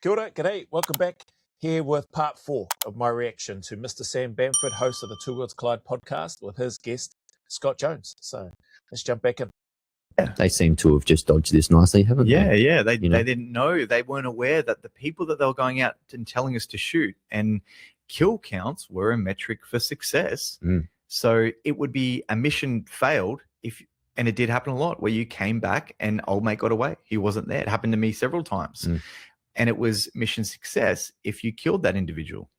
Kia ora, g'day, welcome back here with part 4 of my reaction to Mr. Sam Bamford, host of the Two Worlds Collide podcast, with his guest, Scott Jones. So let's jump back in. They seem to have just dodged this nicely, haven't they? Yeah. They didn't know. They weren't aware that the people that they were going out and telling us to shoot and kill counts were a metric for success. So it would be a mission failed and it did happen a lot, where you came back and old mate got away. He wasn't there. It happened to me several times. And it was mission success if you killed that individual.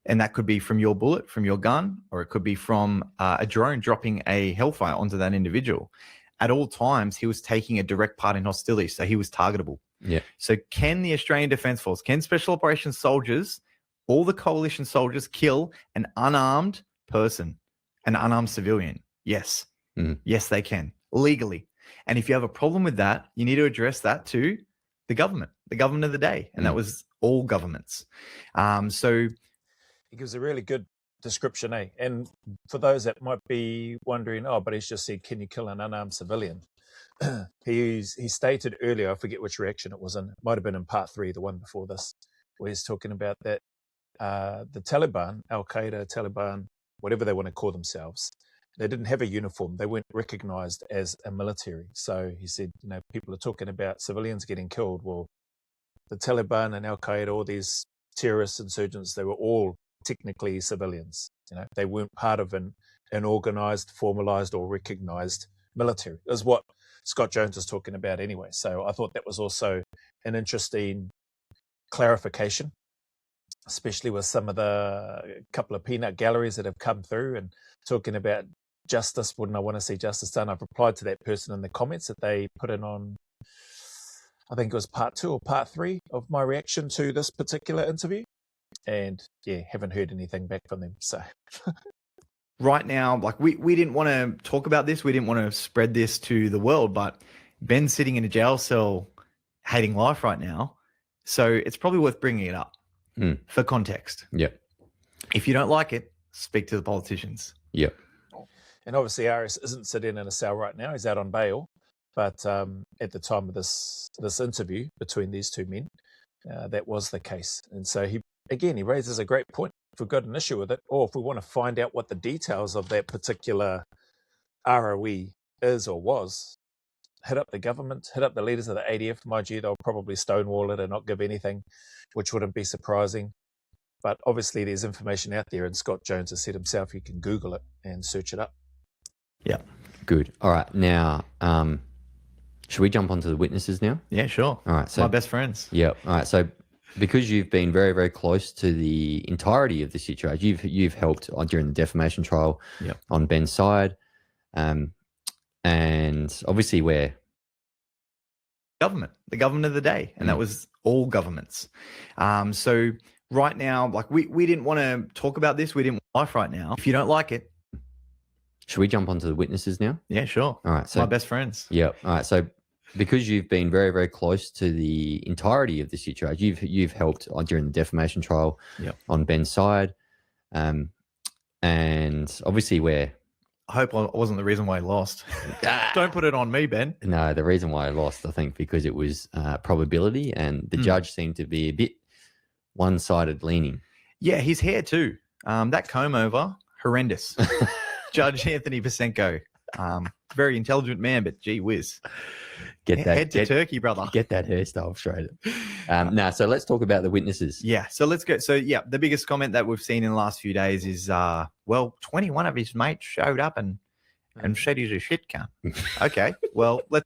And that could be from your bullet, from your gun, or it could be from a drone dropping a hellfire onto that individual. At all times, he was taking a direct part in hostility, so he was targetable. Yeah. So can the Australian Defence Force, can Special Operations soldiers, all the coalition soldiers, kill an unarmed person, an unarmed civilian? Yes. Yes, they can, legally. And if you have a problem with that, you need to address that to the government of the day. And that was all governments. So he gives a really good description, eh? And for those that might be wondering, but he's just said, can you kill an unarmed civilian? He stated earlier, I forget which reaction it was in, it might have been in part 3, the one before this, where he's talking about that the Taliban, Al-Qaeda, Taliban, whatever they want to call themselves, they didn't have a uniform. They weren't recognized as a military. So he said, people are talking about civilians getting killed. Well, the Taliban and Al-Qaeda, all these terrorist insurgents, they were all technically civilians. They weren't part of an organized, formalized, or recognized military, is what Scott Jones is talking about anyway. So I thought that was also an interesting clarification, especially with some of the couple of peanut galleries that have come through and talking about justice. Wouldn't I want to see justice done? I've replied to that person in the comments that they put in on, I think it was part 2 or part 3 of my reaction to this particular interview. And yeah, haven't heard anything back from them. So right now, like we didn't want to talk about this. We didn't want to spread this to the world, but Ben's sitting in a jail cell hating life right now. So it's probably worth bringing it up for context. Yep. If you don't like it, speak to the politicians. Yep. And obviously RS isn't sitting in a cell right now. He's out on bail. But at the time of this interview between these two men, that was the case. And so he raises a great point. If we've got an issue with it, or if we want to find out what the details of that particular ROE is or was, hit up the government, hit up the leaders of the ADF. Mind you, they'll probably stonewall it and not give anything, which wouldn't be surprising. But obviously there's information out there, and Scott Jones has said himself, you can Google it and search it up. Yeah. Good. All right. Now, should we jump onto the witnesses now? Yeah, sure. All right. So my best friends. Yeah. All right. So because you've been very, very close to the entirety of the situation, you've helped during the defamation trial on Ben's side. And obviously we're the government of the day. And that was all governments. So right now, like we didn't want to talk about this. We didn't want life right now. If you don't like it. Should we jump onto the witnesses now? Yeah, sure. All right. So my best friends. Yeah. All right. So because you've been very, very close to the entirety of the situation, you've helped during the defamation trial on Ben's side. And obviously we're... I hope I wasn't the reason why I lost. Don't put it on me, Ben. No, the reason why I lost, I think, because it was probability, and the judge seemed to be a bit one-sided leaning. Yeah, his hair too. That comb over, horrendous. Judge Anthony Pasenko, very intelligent man, but gee whiz. Head to turkey, brother. Get that hairstyle straight. So let's talk about the witnesses. Yeah, so let's go. So yeah, the biggest comment that we've seen in the last few days is, 21 of his mates showed up and said he's a shit cunt. Okay, well, let's.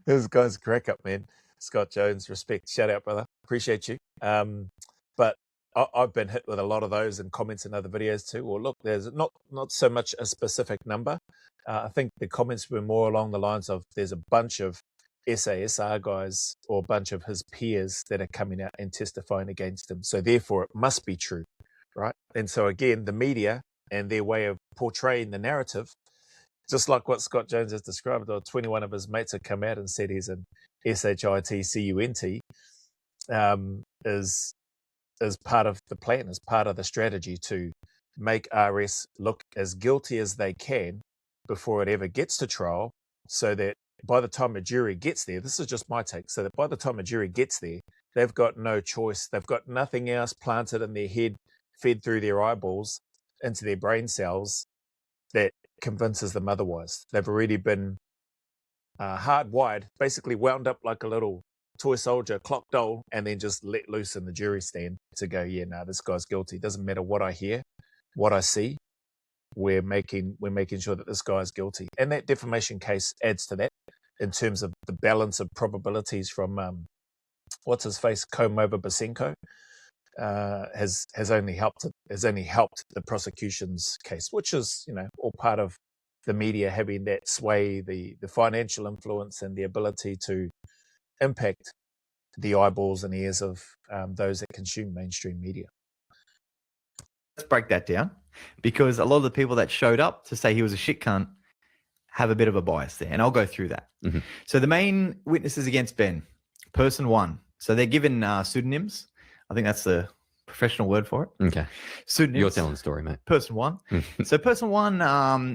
This guy's a crack up, man. Scott Jones, respect. Shout out, brother. Appreciate you. But I've been hit with a lot of those in comments in other videos too. Well, look, there's not so much a specific number. I think the comments were more along the lines of there's a bunch of SASR guys or a bunch of his peers that are coming out and testifying against him. So therefore it must be true, right? And so again, the media and their way of portraying the narrative, just like what Scott Jones has described, 21 of his mates have come out and said he's an SHITCUNT, is part of the plan, is part of the strategy to make RS look as guilty as they can before it ever gets to trial, so that by the time a jury gets there, this is just my take, so that by the time a jury gets there, they've got no choice. They've got nothing else planted in their head, fed through their eyeballs into their brain cells that convinces them otherwise. They've already been hardwired, basically wound up like a little toy soldier, clock doll, and then just let loose in the jury stand to go, yeah, no, this guy's guilty. Doesn't matter what I hear, what I see. We're making sure that this guy is guilty. And that defamation case adds to that in terms of the balance of probabilities from what's his face, Komoba Basenko, has only helped the prosecution's case, which is, all part of the media having that sway, the financial influence and the ability to impact the eyeballs and ears of those that consume mainstream media. Let's break that down, because a lot of the people that showed up to say he was a shit cunt have a bit of a bias there, and I'll go through that. Mm-hmm. So the main witnesses against Ben, person one. So they're given pseudonyms. I think that's the professional word for it. Okay. Pseudonyms. You're telling the story, mate. Person one. So person one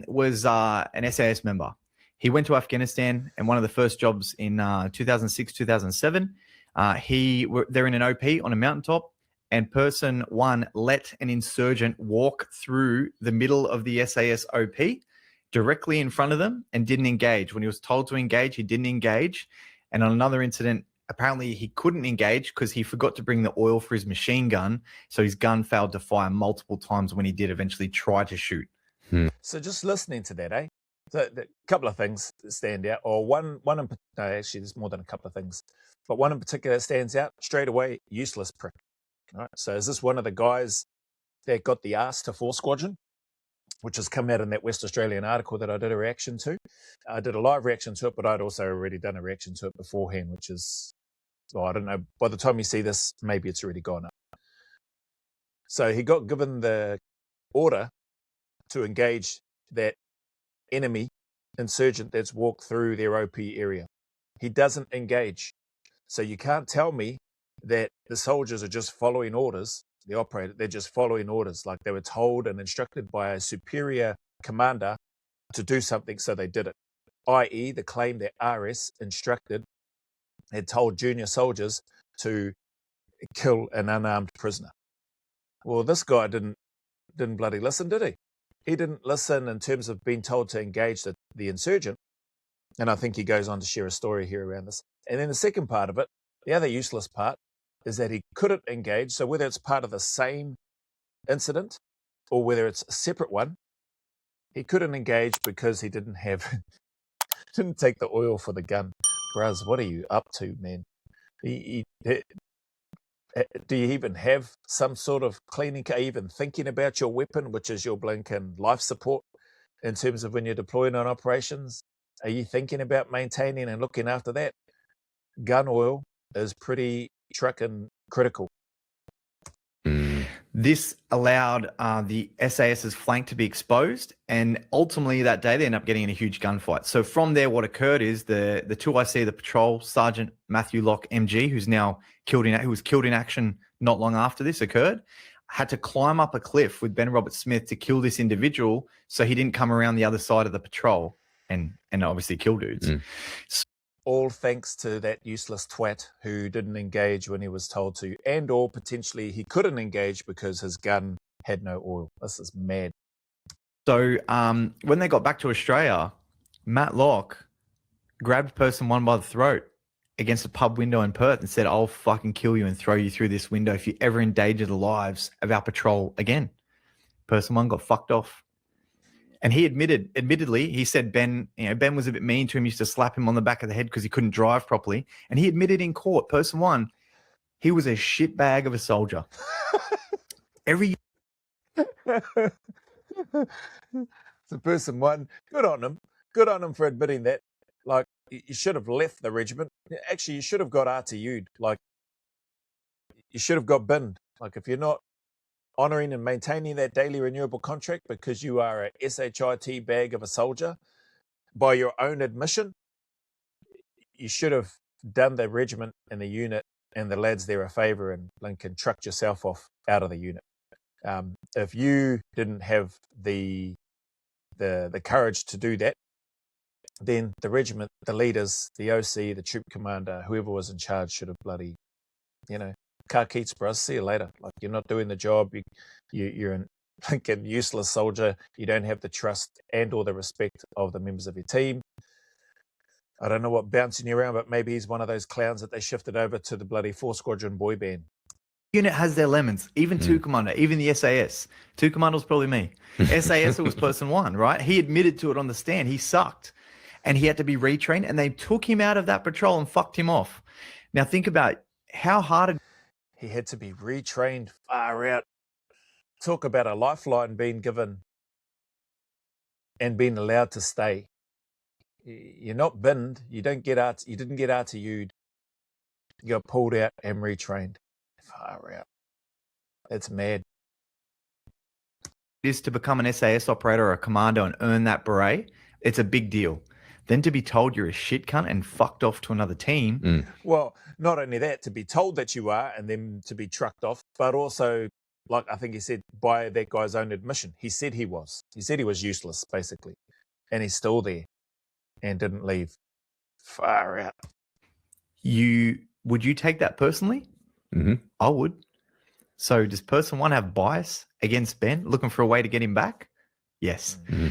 was an SAS member. He went to Afghanistan, and one of the first jobs in 2006, 2007, they're in an OP on a mountaintop, and person one let an insurgent walk through the middle of the SAS OP directly in front of them and didn't engage. When he was told to engage, he didn't engage. And on another incident, apparently he couldn't engage because he forgot to bring the oil for his machine gun. So his gun failed to fire multiple times when he did eventually try to shoot. So just listening to that, So a couple of things stand out, or actually there's more than a couple of things, but one in particular that stands out straight away: useless prick. All right. So is this one of the guys that got the arse to 4 Squadron, which has come out in that West Australian article that I did a reaction to? I did a live reaction to it, but I'd also already done a reaction to it beforehand, which is, well, I don't know. By the time you see this, maybe it's already gone up. So he got given the order to engage that enemy insurgent that's walked through their OP area. He doesn't engage. So you can't tell me that the soldiers are just following orders, the operator, they're just following orders, like they were told and instructed by a superior commander to do something, so they did it. I.e., the claim that RS had told junior soldiers to kill an unarmed prisoner. Well, this guy didn't bloody listen, did he? He didn't listen in terms of being told to engage the insurgent. And I think he goes on to share a story here around this. And then the second part of it, the other useless part, is that he couldn't engage. So whether it's part of the same incident or whether it's a separate one, he couldn't engage because he didn't take the oil for the gun. Braz, what are you up to, man? Do you even have some sort of cleaning? Are you even thinking about your weapon, which is your blinking life support in terms of when you're deploying on operations? Are you thinking about maintaining and looking after that? Gun oil is pretty trucking critical. This allowed the SAS's flank to be exposed, and ultimately that day they end up getting in a huge gunfight. So from there, what occurred is the 2IC, the patrol sergeant Matthew Locke MG, who was killed in action not long after this occurred, had to climb up a cliff with Ben Robert Smith to kill this individual, so he didn't come around the other side of the patrol and obviously kill dudes. All thanks to that useless twat who didn't engage when he was told to, and or potentially he couldn't engage because his gun had no oil. This is mad. So when they got back to Australia, Matt Locke grabbed person one by the throat against a pub window in Perth and said, "I'll fucking kill you and throw you through this window if you ever endanger the lives of our patrol again." Person one got fucked off. And he admittedly, he said Ben was a bit mean to him, used to slap him on the back of the head because he couldn't drive properly. And he admitted in court, person one, he was a shitbag of a soldier. So person one, good on him. Good on him for admitting that. Like, you should have left the regiment. Actually, you should have got RTU'd. Like, you should have got binned. Like, if you're not honouring and maintaining that daily renewable contract because you are a SHIT bag of a soldier, by your own admission, you should have done the regiment and the unit and the lads there a favour and trucked yourself off out of the unit. If you didn't have the courage to do that, then the regiment, the leaders, the OC, the troop commander, whoever was in charge should have bloody, car keats, bros, see you later. Like, you're not doing the job. You're an fucking useless soldier. You don't have the trust and or the respect of the members of your team. I don't know what bouncing you around, but maybe he's one of those clowns that they shifted over to the bloody 4-squadron boy band. Unit has their lemons. Even 2 commander, even the SAS. 2 commander was probably me. SAS, it was person 1, right? He admitted to it on the stand. He sucked. And he had to be retrained, and they took him out of that patrol and fucked him off. Now think about how hard he had to be retrained. Far out. Talk about a lifeline being given and being allowed to stay. You're not binned. You didn't get RTU'd. You got pulled out and retrained. Far out. It's mad. it is to become an SAS operator or a commando and earn that beret, it's a big deal. Then to be told you're a shit cunt and fucked off to another team. Well, not only that, to be told that you are and then to be trucked off, but also, like I think he said, by that guy's own admission. He said he was. He said he was useless, basically. And he's still there and didn't leave. Far out. Would you take that personally? Mm-hmm. I would. So does person one have bias against Ben, looking for a way to get him back? Yes. Mm-hmm.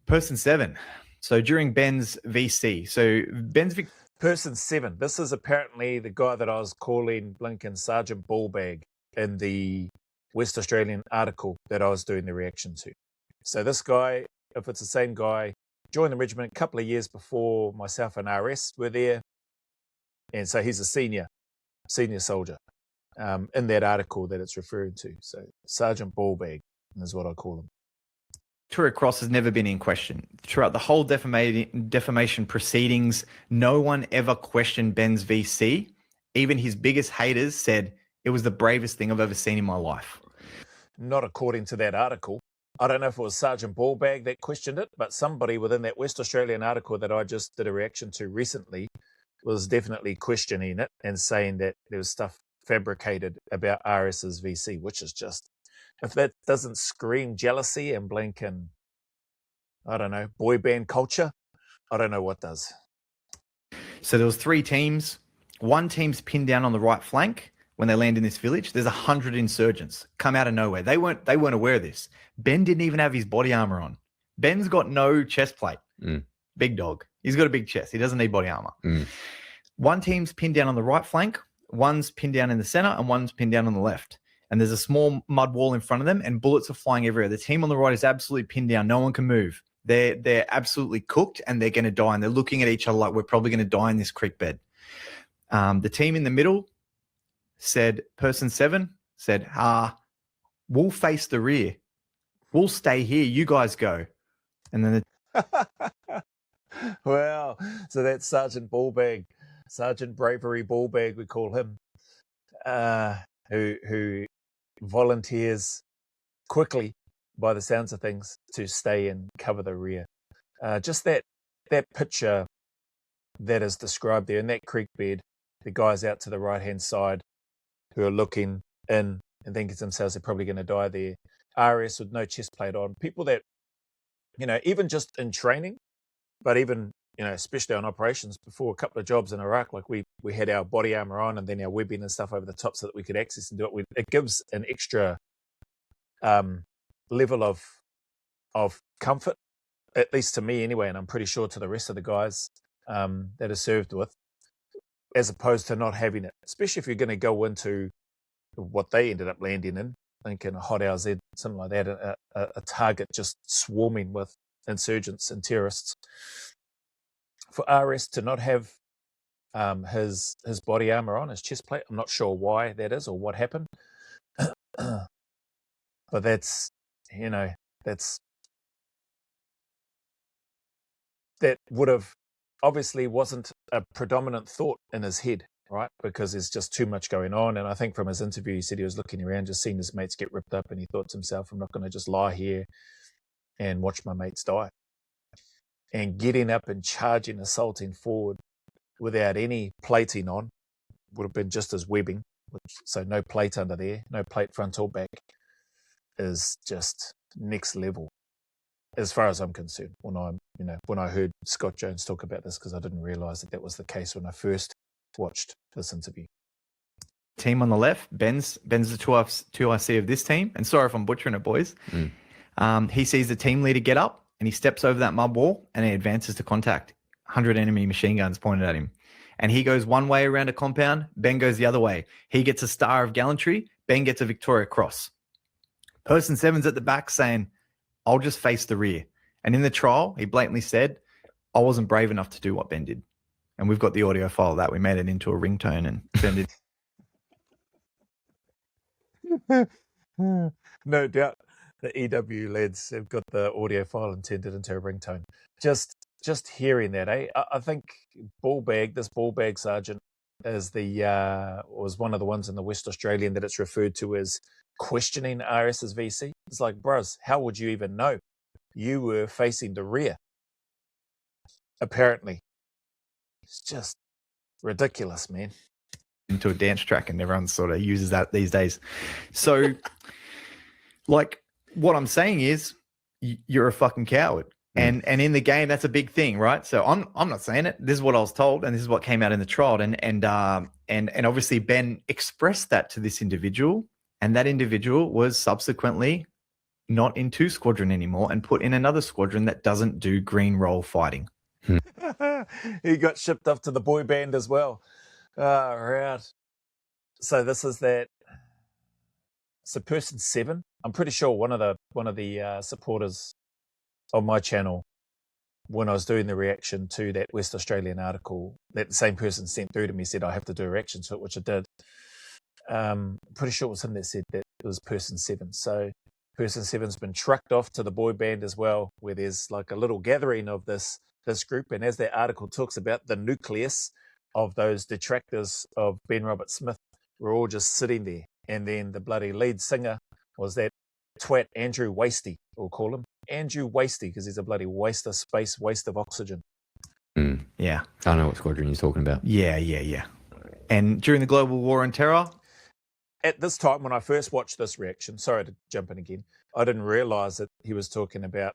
Person 7. So during Ben's VC. So Ben's Person 7. This is apparently the guy that I was calling Blinken Sergeant Ballbag in the West Australian article that I was doing the reaction to. So this guy, if it's the same guy, joined the regiment a couple of years before myself and RS were there. And so he's a senior soldier in that article that it's referring to. So Sergeant Ballbag is what I call him. Victoria Cross has never been in question. Throughout the whole defamation proceedings, no one ever questioned Ben's VC. Even his biggest haters said it was the bravest thing I've ever seen in my life. Not according to that article. I don't know if it was Sergeant Ballbag that questioned it, but somebody within that West Australian article that I just did a reaction to recently was definitely questioning it and saying that there was stuff fabricated about RS's VC, which is just, if that doesn't scream jealousy and Blinken, I don't know, boy band culture, I don't know what does. So there was 3 teams. One team's pinned down on the right flank. When they land in this village, there's 100 insurgents come out of nowhere. They weren't aware of this. Ben didn't even have his body armor on. Ben's got no chest plate. Big dog. He's got a big chest. He doesn't need body armor. One team's pinned down on the right flank. One's pinned down in the center and one's pinned down on the left. And there's a small mud wall in front of them and bullets are flying everywhere. The team on the right is absolutely pinned down. No one can move. They're absolutely cooked and they're going to die. And they're looking at each other like we're probably going to die in this creek bed. The team in the middle said, person 7 said, we'll face the rear. We'll stay here. You guys go. And then Well, so that's Sergeant Ballbag, Sergeant Bravery Ballbag, we call him, who volunteers quickly, by the sounds of things, to stay and cover the rear. Just that picture that is described there in that creek bed, the guys out to the right-hand side who are looking in and thinking to themselves they're probably going to die there. RS with no chest plate on. People that, even just in training, but even, especially on operations before a couple of jobs in Iraq, like we had our body armor on and then our webbing and stuff over the top so that we could access and do it. It gives an extra level of comfort, at least to me anyway, and I'm pretty sure to the rest of the guys that are served with, as opposed to not having it, especially if you're going to go into what they ended up landing in, like in a hot LZ, something like that, a target just swarming with insurgents and terrorists. For RS to not have his body armor on, his chest plate, I'm not sure why that is or what happened. But that would have obviously wasn't a predominant thought in his head, right? Because there's just too much going on. And I think from his interview, he said he was looking around, just seeing his mates get ripped up, and he thought to himself, I'm not going to just lie here and watch my mates die. And getting up and charging, assaulting forward without any plating on would have been just as webbing. So no plate under there, no plate front or back, is just next level as far as I'm concerned when I'm when I heard Scott Jones talk about this, because I didn't realise that was the case when I first watched this interview. Team on the left, Ben's the 2IC of this team. And sorry if I'm butchering it, boys. He sees the team leader get up and he steps over that mud wall and he advances to contact. 100 enemy machine guns pointed at him. And he goes one way around a compound, Ben goes the other way. He gets a Star of Gallantry, Ben gets a Victoria Cross. Person 7's at the back saying, I'll just face the rear. And in the trial, he blatantly said, I wasn't brave enough to do what Ben did. And we've got the audio file of that. We made it into a ringtone and turned it. No doubt the EW lads have got the audio file and turned it into a ringtone. Just hearing that, I think this ball bag sergeant is was one of the ones in the West Australian that it's referred to as questioning RS's VC. It's like, bros, how would you even know? You were facing the rear. Apparently. It's just ridiculous, man. Into a dance track, and everyone sort of uses that these days. So, like, what I'm saying is, you're a fucking coward. And in the game, that's a big thing, right? So I'm not saying it. This is what I was told, and this is what came out in the trial. And obviously Ben expressed that to this individual, and that individual was subsequently not in 2 Squadron anymore and put in another squadron that doesn't do green role fighting. He got shipped off to the boy band as well. Right. So this is that. So person 7. I'm pretty sure one of the supporters on my channel, when I was doing the reaction to that West Australian article, that the same person sent through to me, said I have to do a reaction to it, which I did. Pretty sure it was him that said that it was person 7. So person 7's been trucked off to the boy band as well, where there's like a little gathering of this group. And as that article talks about, the nucleus of those detractors of Ben Robert Smith were all just sitting there. And then the bloody lead singer was that twat Andrew Wasty, we'll call him. Andrew Wasty, because he's a bloody waste of space, waste of oxygen. Yeah. I know what squadron you're talking about. Yeah. And during the global war on terror? At this time, when I first watched this reaction, sorry to jump in again, I didn't realise that he was talking about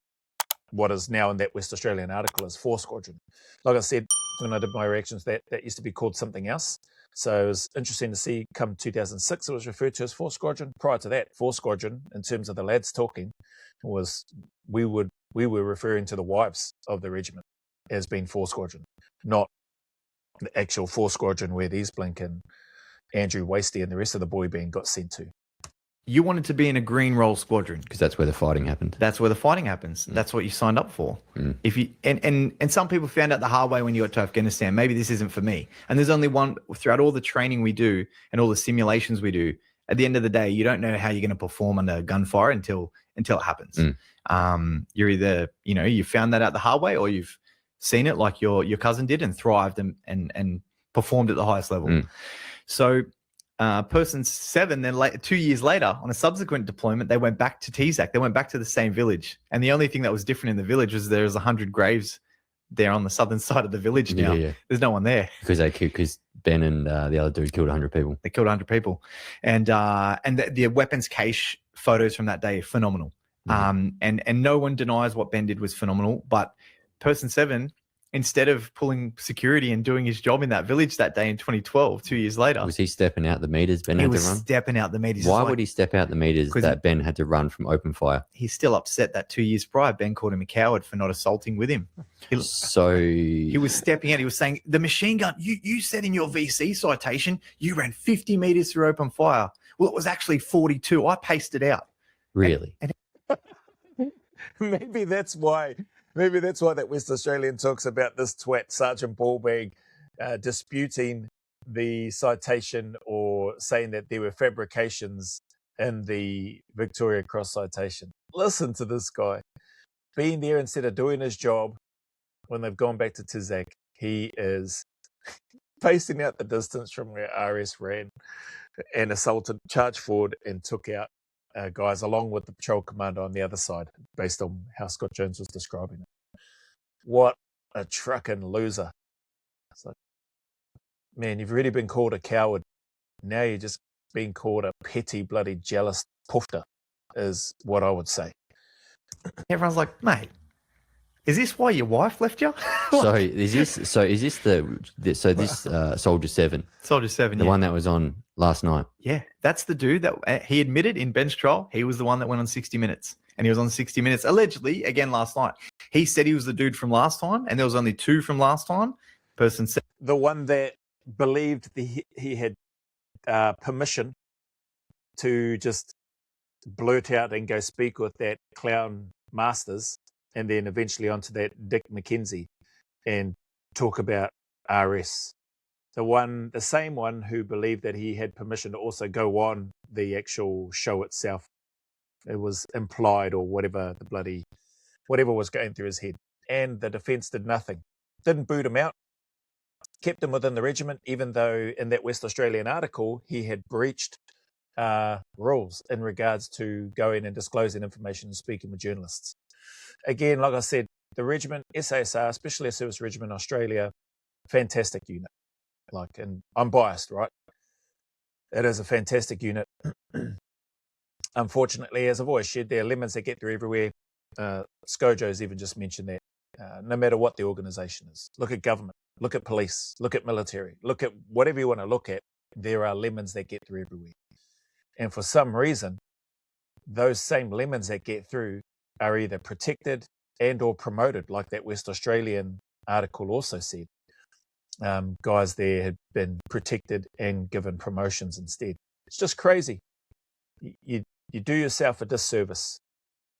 what is now in that West Australian article as 4 Squadron. Like I said, when I did my reactions, that used to be called something else. So it was interesting to see come 2006, it was referred to as 4 Squadron. Prior to that, 4 Squadron, in terms of the lads talking, was we were referring to the wives of the regiment as being 4 Squadron, not the actual 4 Squadron where these blinking Andrew Wasty and the rest of the boy band got sent to. You wanted to be in a green role squadron because that's where the fighting happened. That's where the fighting happens. That's what you signed up for. If you and some people found out the hard way when you got to Afghanistan. Maybe this isn't for me. And there's only one throughout all the training we do and all the simulations we do. At the end of the day, you don't know how you're going to perform under gunfire until it happens. You're either you found that out the hard way, or you've seen it like your cousin did and thrived and performed at the highest level. So. Person 7, then 2 years later, on a subsequent deployment, they went back to TZAC. They went back to the same village. And the only thing that was different in the village was there's 100 graves there on the southern side of the village now. Yeah. There's no one there. Because Ben and the other dude killed 100 people. They killed 100 people. And the weapons cache photos from that day are phenomenal. And no one denies what Ben did was phenomenal. But Person 7... instead of pulling security and doing his job in that village that day in 2012, 2 years later. Was he stepping out the meters Ben had to run? He was stepping out the meters. Why would he step out the meters that Ben had to run from open fire? He's still upset that 2 years prior, Ben called him a coward for not assaulting with him. So he was stepping out. He was saying, the machine gun, you said in your VC citation, you ran 50 meters through open fire. Well, it was actually 42. I paced it out. Really? Maybe that's why that West Australian talks about this twat, Sergeant Ballbag, disputing the citation or saying that there were fabrications in the Victoria Cross citation. Listen to this guy. Being there instead of doing his job when they've gone back to TZAC, he is pacing out the distance from where RS ran and charged forward and took out guys along with the patrol commander on the other side, based on how Scott Jones was describing it. What a trucking loser. It's like, man, you've already been called a coward. Now you're just being called a petty, bloody, jealous poofter, is what I would say. Everyone's like, mate, Is this why your wife left you? So is this Soldier 7? Soldier 7, the one that was on last night. Yeah, that's the dude that he admitted in bench trial. He was the one that went on 60 Minutes. And he was on 60 Minutes, allegedly, again last night. He said he was the dude from last time, and there was only 2 from last time. Person said the one that believed he had permission to just blurt out and go speak with that clown Masters, and then eventually onto that Dick McKenzie and talk about RS. The same one who believed that he had permission to also go on the actual show itself. It was implied, or whatever was going through his head. And the defence did nothing. Didn't boot him out. Kept him within the regiment, even though in that West Australian article, he had breached rules in regards to going and disclosing information and speaking with journalists. Again, like I said, the regiment, SASR, Special Air Service Regiment Australia, fantastic unit. And I'm biased, right? It is a fantastic unit. Unfortunately, as I've always shared, there are lemons that get through everywhere. Scojo's even just mentioned that. No matter what the organisation is, look at government, look at police, look at military, look at whatever you want to look at. There are lemons that get through everywhere, and for some reason, those same lemons that get through are either protected and or promoted, like that West Australian article also said. Guys there had been protected and given promotions instead. It's just crazy. You do yourself a disservice.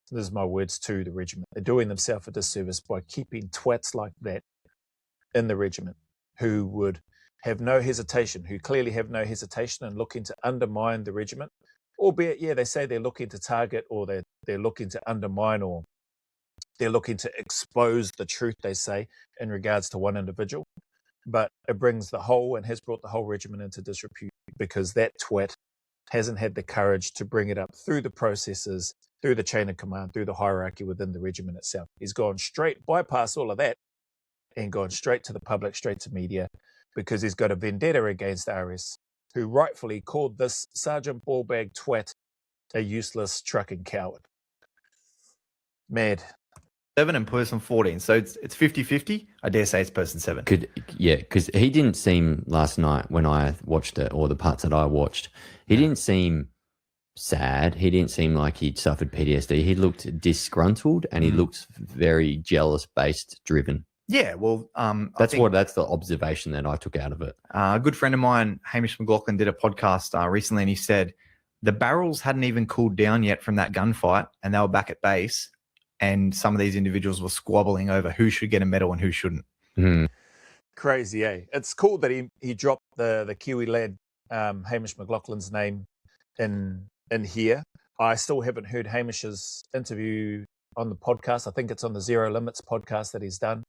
This is my words to the regiment. They're doing themselves a disservice by keeping twats like that in the regiment, who would have no hesitation, who clearly have no hesitation in looking to undermine the regiment, albeit, yeah, they say they're looking to target, or they're looking to undermine, or they're looking to expose the truth, they say, in regards to one individual. But it brings the whole, and has brought the whole regiment into disrepute, because that twat hasn't had the courage to bring it up through the processes, through the chain of command, through the hierarchy within the regiment itself. He's gone straight, bypass all of that, and gone straight to the public, straight to media, because he's got a vendetta against RS, who rightfully called this Sergeant Ballbag twat a useless trucking coward. Mad. 7 and person 14. So it's 50-50. I dare say it's person 7. Because he didn't seem last night when I watched it, or the parts that I watched, he didn't seem sad. He didn't seem like he'd suffered PTSD. He looked disgruntled, and he looked very jealous-based driven. Yeah, well, that's the observation that I took out of it. A good friend of mine, Hamish McLaughlin, did a podcast recently, and he said the barrels hadn't even cooled down yet from that gunfight, and they were back at base, and some of these individuals were squabbling over who should get a medal and who shouldn't. Crazy, eh? It's cool that he dropped the Kiwi lad, Hamish McLaughlin's name in here. I still haven't heard Hamish's interview on the podcast. I think it's on the Zero Limits podcast that he's done,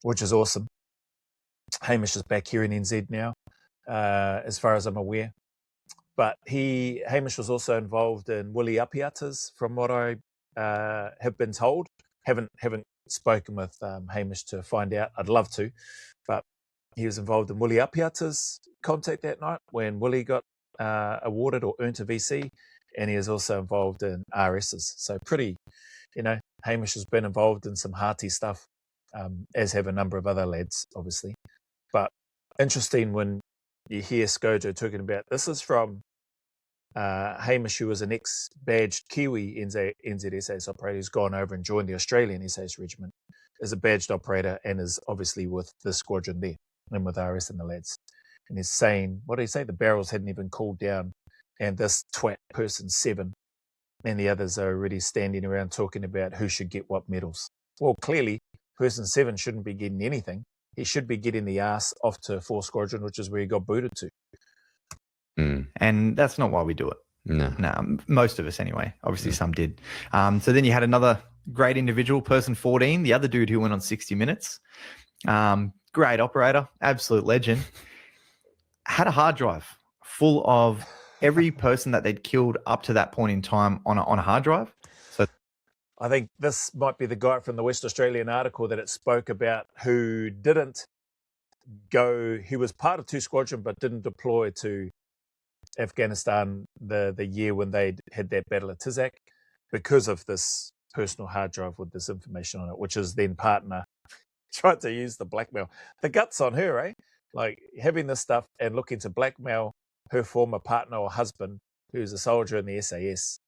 which is awesome. Hamish is back here in NZ now, as far as I'm aware. But Hamish was also involved in Willie Apiata's, from what I have been told. Haven't spoken with Hamish to find out. I'd love to, but he was involved in Willie Apiata's contact that night when Willie got awarded or earned a VC, and he is also involved in RS's. So pretty, Hamish has been involved in some hearty stuff, as have a number of other lads, obviously. But interesting when you hear Scojo talking about, this is from Hamish, who was an ex-badged Kiwi NZ SAS operator who's gone over and joined the Australian SAS regiment as a badged operator, and is obviously with the squadron there and with RS and the lads. And he's saying, what did he say? The barrels hadn't even cooled down, and this twat person 7 and the others are already standing around talking about who should get what medals. Well, clearly, person 7 shouldn't be getting anything. He should be getting the ass off to 4 Squadron, which is where he got booted to. And that's not why we do it. No, most of us anyway. Obviously, some did. So then you had another great individual, person 14, the other dude who went on 60 Minutes. Great operator, absolute legend. Had a hard drive full of every person that they'd killed up to that point in time on a hard drive. So I think this might be the guy from the West Australian article that it spoke about, who didn't go. He was part of 2 Squadron, but didn't deploy to Afghanistan the year when they had that battle at Tizak, because of this personal hard drive with this information on it, which his then partner tried to use the blackmail. The guts on her, eh? Like having this stuff and looking to blackmail her former partner or husband, who's a soldier in the SAS,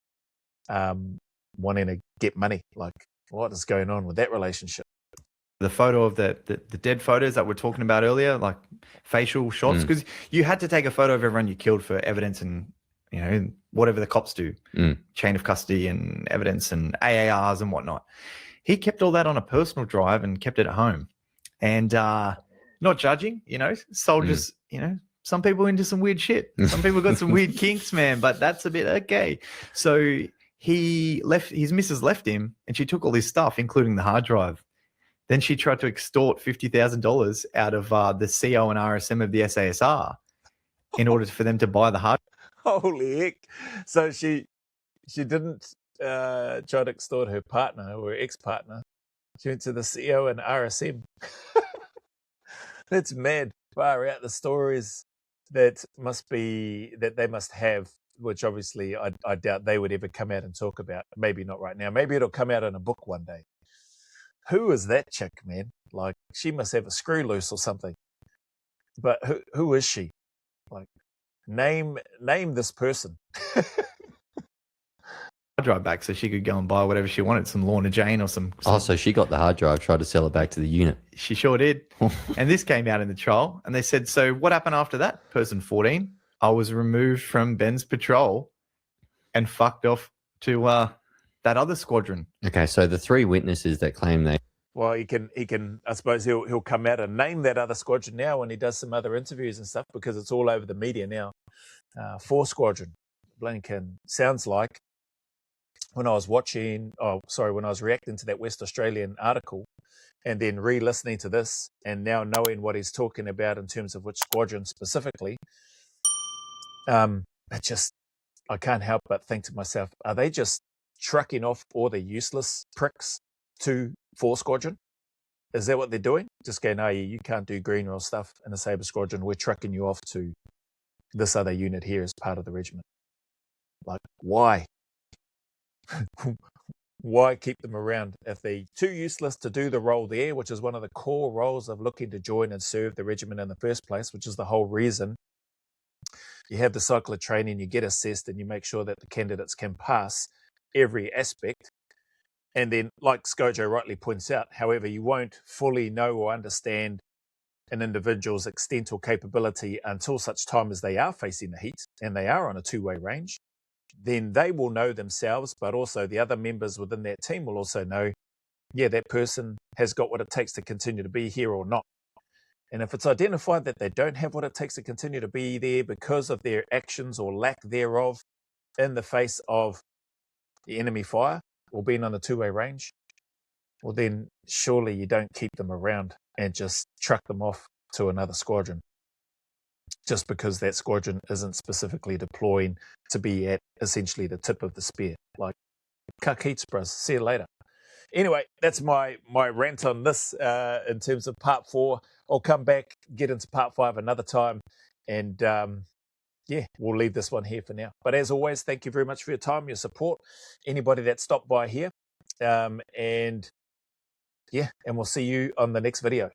wanting to get money. Like, what is going on with that relationship? The photo of the dead photos that we're talking about earlier, like facial shots, because you had to take a photo of everyone you killed for evidence and, you know, whatever the cops do, chain of custody and evidence and AARs and whatnot. He kept all that on a personal drive and kept it at home. And not judging, you know, soldiers, you know, some people into some weird shit. Some people got some weird kinks, man, but that's a bit okay. So he left, his missus left him and she took all his stuff, including the hard drive. Then she tried to extort $50,000 out of the CO and RSM of the SASR in order for them to buy the hard. Holy heck. So she didn't try to extort her partner or ex-partner. She went to the CO and RSM. That's mad. Far out the stories that they must have, which obviously I doubt they would ever come out and talk about. Maybe not right now. Maybe it'll come out in a book one day. Who is that chick, man? Like, she must have a screw loose or something. But who is she? Like, name this person. Hard drive back so she could go and buy whatever she wanted, some Lorna Jane or some. Oh, so she got the hard drive, tried to sell it back to the unit. She sure did. And this came out in the trial. And they said, so what happened after that? Person 14, I was removed from Ben's patrol and fucked off to that other squadron. Okay, so the three witnesses that claim they... Well, he can. I suppose he'll come out and name that other squadron now when he does some other interviews and stuff, because it's all over the media now. 4 Squadron, Blinken, sounds like. When I was reacting to that West Australian article, and then re-listening to this, and now knowing what he's talking about in terms of which squadron specifically, I can't help but think to myself, are they just trucking off all the useless pricks to 4 Squadron? Is that what they're doing? Just going, oh, you can't do green roll stuff in the Sabre Squadron. We're trucking you off to this other unit here as part of the regiment. Like, why? Why keep them around if they're too useless to do the role there, which is one of the core roles of looking to join and serve the regiment in the first place, which is the whole reason you have the cycle of training, you get assessed, and you make sure that the candidates can pass every aspect. And then, like Skojo rightly points out, however, you won't fully know or understand an individual's extent or capability until such time as they are facing the heat and they are on a two-way range. Then they will know themselves, but also the other members within that team will also know, yeah, that person has got what it takes to continue to be here or not. And if it's identified that they don't have what it takes to continue to be there because of their actions or lack thereof in the face of the enemy fire or being on the two-way range, well, then surely you don't keep them around and just truck them off to another squadron just because that squadron isn't specifically deploying to be at essentially the tip of the spear. Like, cuck heats, bros. See you later. Anyway, that's my rant on this in terms of part 4. I'll come back, get into part 5 another time, and we'll leave this one here for now. But as always, thank you very much for your time, your support, anybody that stopped by here, and we'll see you on the next video.